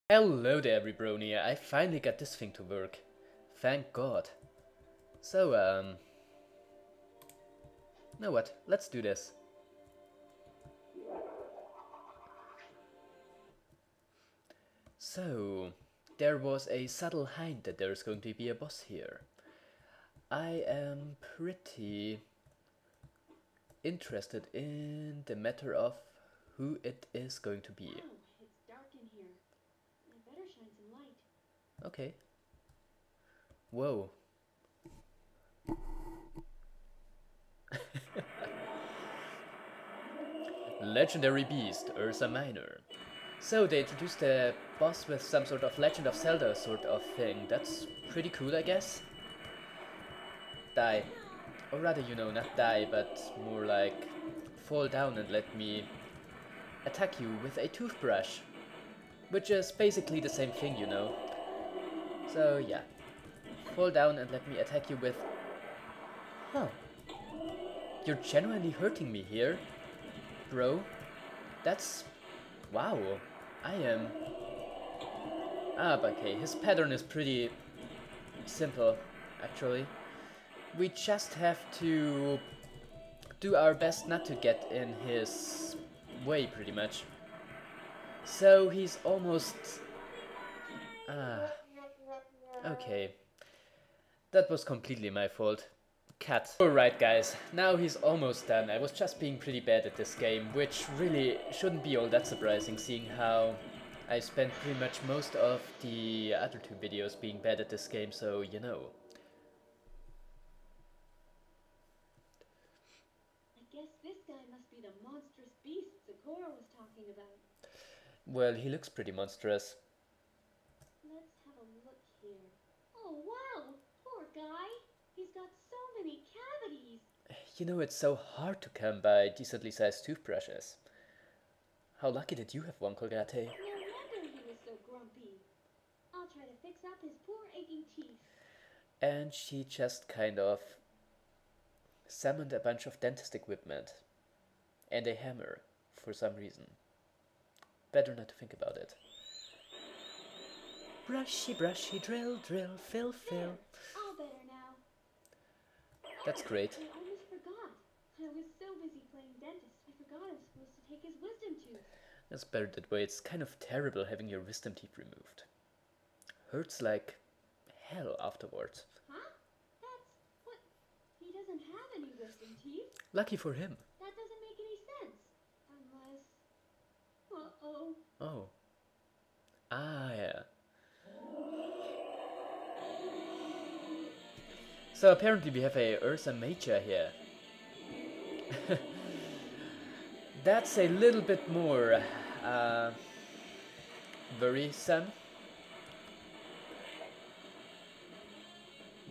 Hello there, everybody. I finally got this thing to work. Thank God. So, you know what? Let's do this. So, there was a subtle hint that there's going to be a boss here. I am pretty interested in the matter of who it is going to be. Oh, it's dark in here. I better shine some light. Okay. Whoa. Legendary beast, Ursa Minor. So they introduced the boss with some sort of Legend of Zelda sort of thing. That's pretty cool, I guess. Die. Or rather, you know, not die, but more like fall down and let me attack you with a toothbrush. Which is basically the same thing, you know. So yeah. Fall down and let me attack you with... Huh. You're genuinely hurting me here, bro. That's... Wow. I am... Ah, but okay. His pattern is pretty simple, actually. We just have to do our best not to get in his way, pretty much. So he's almost... Ah... Okay. That was completely my fault. Cat. Alright guys, now he's almost done. I was just being pretty bad at this game, which really shouldn't be all that surprising, seeing how I spent pretty much most of the other two videos being bad at this game, so you know. I guess this guy must be the monstrous beast Sakura was talking about. Well, he looks pretty monstrous. Let's have a look here. Oh wow, poor guy. He's got so many cavities. You know, it's so hard to come by decently sized toothbrushes. How lucky that you have one, Colgate. No wonder he was so grumpy. I'll try to fix up his poor aching teeth. And she just kind of summoned a bunch of dentist equipment. And a hammer, for some reason. Better not to think about it. Brushy, brushy, drill, drill, fill, fill. All better now. That's great. I almost forgot. I was so busy playing dentist, I forgot I was supposed to take his wisdom tooth. That's better that way. It's kind of terrible having your wisdom teeth removed. Hurts like hell afterwards. Huh? That's... what? He doesn't have any wisdom teeth? Lucky for him. That doesn't make any sense. Unless... Uh-oh. Oh. Ah, yeah. So apparently we have a Ursa Major here. That's a little bit more worrisome.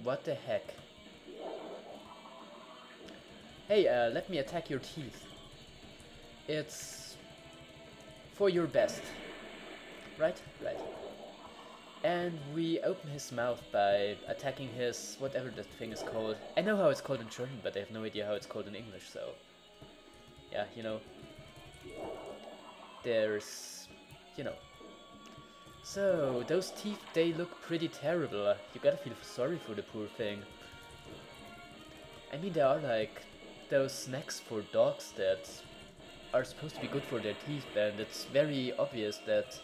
What the heck? Hey, let me attack your teeth. It's for your best. Right? Right. And we open his mouth by attacking his... whatever that thing is called. I know how it's called in German, but I have no idea how it's called in English, so... yeah, you know. There's... you know. So, those teeth, they look pretty terrible. You gotta feel sorry for the poor thing. I mean, there are like those snacks for dogs that are supposed to be good for their teeth, and it's very obvious that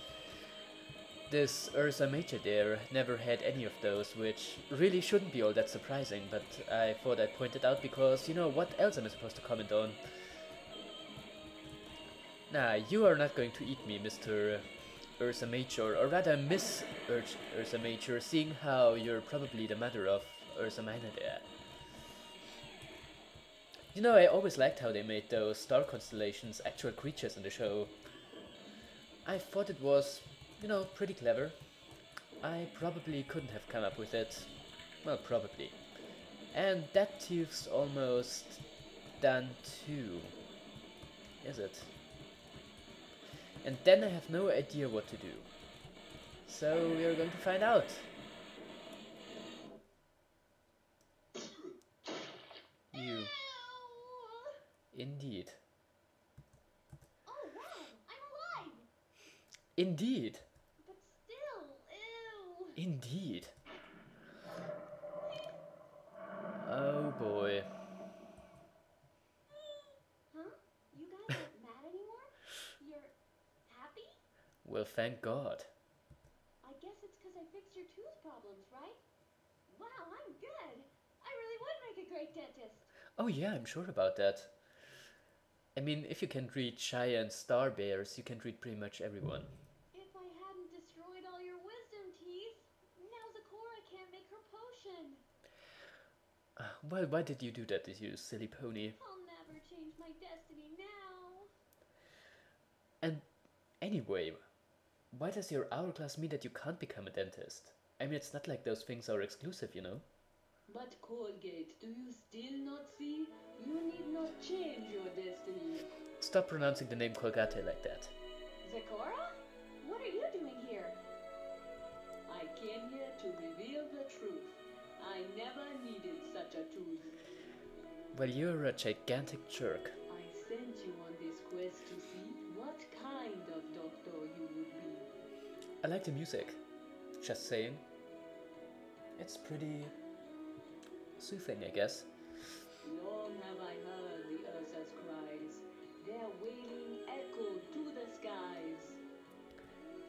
this Ursa Major there never had any of those, which really shouldn't be all that surprising, but I thought I'd point it out because, you know, what else am I supposed to comment on? Nah, you are not going to eat me, Mr. Ursa Major, or rather Miss Ursa Major, seeing how you're probably the mother of Ursa Minor there. You know, I always liked how they made those star constellations actual creatures in the show. I thought it was, you know, pretty clever. I probably couldn't have come up with it. Well, probably. And that tooth's almost done too. Is it? And then I have no idea what to do. So we are going to find out. You. Indeed. Oh wow, I'm alive! Indeed. But Indeed. Oh boy. Huh? You guys aren't mad anymore? You're happy? Well, thank God. I guess it's because I fixed your tooth problems, right? Wow, I'm good. I really would make a great dentist. Oh yeah, I'm sure about that. I mean, if you can treat giant star bears, you can treat pretty much everyone. If I hadn't destroyed all your wisdom teeth, now Zakora can't make her potion. Well, why did you do that, you silly pony? I'll never change my destiny now. And anyway, why does your hourglass mean that you can't become a dentist? I mean, it's not like those things are exclusive, you know? But Colgate, do you still not see? You need not change your destiny. Stop pronouncing the name Colgate like that. Zakora? What are you doing here? I came here to reveal the truth. I never needed such a tooth. Well, you're a gigantic jerk. I sent you on this quest to see what kind of doctor you would be. I like the music. Just saying. It's pretty soothing, I guess. Long have I heard the Ursa's cries. Their wailing echoed to the skies.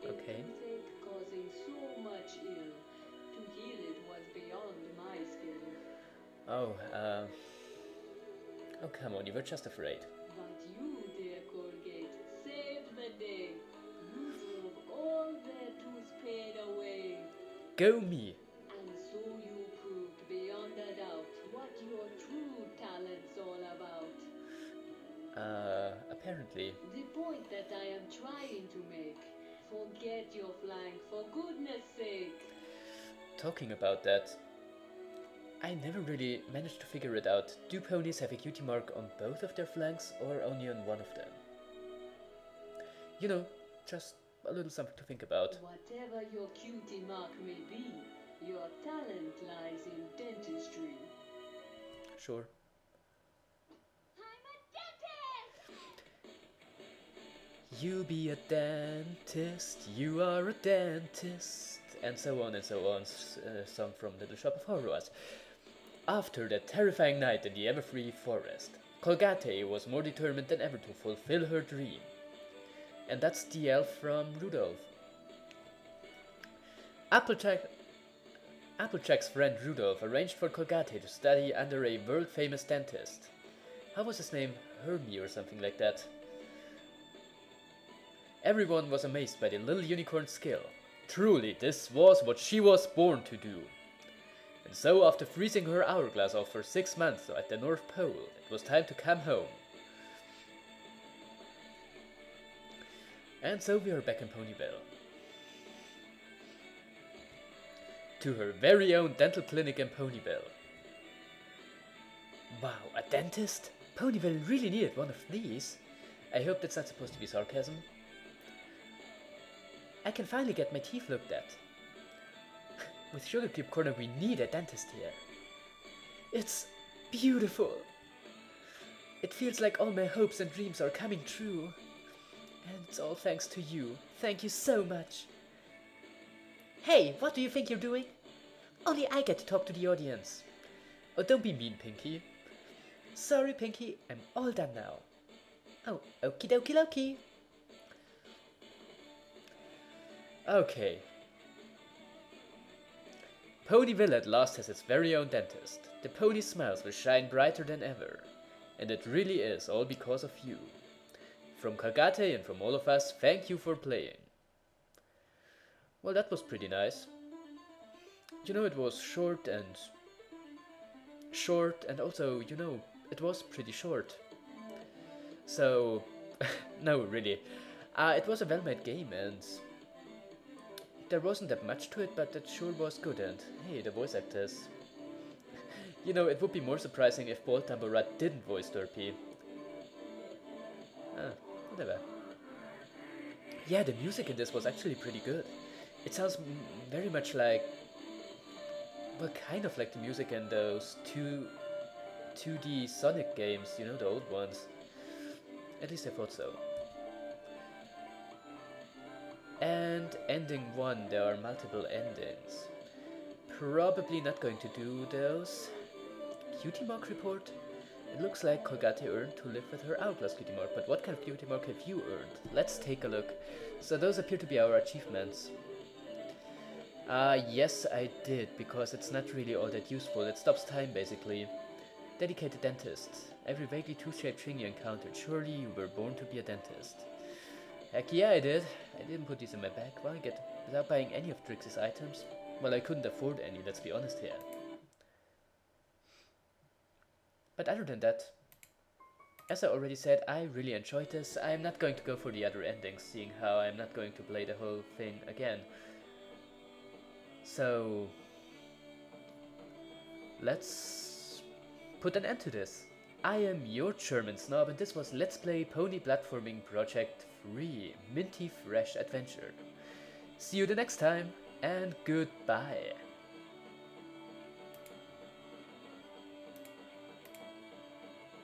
Okay. A toothache causing so much ill. To heal it was beyond my skill. Oh, oh, come on, you were just afraid. But you, dear Colgate, saved the day. You drove all their tooth pain away. Go me! And so you proved beyond a doubt what your true talent's all about. Apparently. The point that I am trying to make. Forget your flank, for goodness sake. Talking about that, I never really managed to figure it out. Do ponies have a cutie mark on both of their flanks or only on one of them? You know, just a little something to think about. Whatever your cutie mark may be, your talent lies in dentistry. Sure. I'm a dentist! You be a dentist, you are a dentist, and so on, song from Little Shop of Horrors. After that terrifying night in the Everfree Forest, Colgate was more determined than ever to fulfill her dream. And that's the elf from Rudolph. Applejack's friend Rudolph arranged for Colgate to study under a world-famous dentist. How was his name? Hermie or something like that. Everyone was amazed by the little unicorn's skill. Truly, this was what she was born to do. And so, after freezing her hourglass off for 6 months at the North Pole, it was time to come home. And so we are back in Ponyville. To her very own dental clinic in Ponyville. Wow, a dentist? Ponyville really needed one of these. I hope that's not supposed to be sarcasm. I can finally get my teeth looked at. With Sugar Cube Corner we need a dentist here. It's beautiful. It feels like all my hopes and dreams are coming true. And it's all thanks to you. Thank you so much. Hey, what do you think you're doing? Only I get to talk to the audience. Oh, don't be mean, Pinky. Sorry, Pinky, I'm all done now. Oh, okie dokie dokie. Okay. Ponyville at last has its very own dentist. The pony smiles will shine brighter than ever. And it really is all because of you. From Kagate and from all of us, thank you for playing. Well, that was pretty nice. You know, it was short and also, you know, it was pretty short. So, no, really. It was a well-made game and there wasn't that much to it, but it sure was good. And hey, the voice actors. You know, it would be more surprising if Paul Tambourrat didn't voice Derpy. Whatever. Yeah, the music in this was actually pretty good. It sounds very much like, well, kind of like the music in those 2D Sonic games, you know, the old ones. At least I thought so. And ending 1, there are multiple endings. Probably not going to do those. Cutie mark report? It looks like Kogate earned to live with her Outlast cutie mark, but what kind of cutie mark have you earned? Let's take a look. So those appear to be our achievements. Yes I did, because it's not really all that useful. It stops time basically. Dedicated dentist. Every vaguely tooth-shaped thing you encountered. Surely you were born to be a dentist. Heck yeah I did. I didn't put these in my bag. Well, I get without buying any of Trixie's items. Well, I couldn't afford any, let's be honest here. But other than that, as I already said, I really enjoyed this. I'm not going to go for the other endings, seeing how I'm not going to play the whole thing again. So let's put an end to this. I am your German snob, and this was Let's Play Pony Platforming Project 3 Minty Fresh Adventure. See you the next time, and goodbye.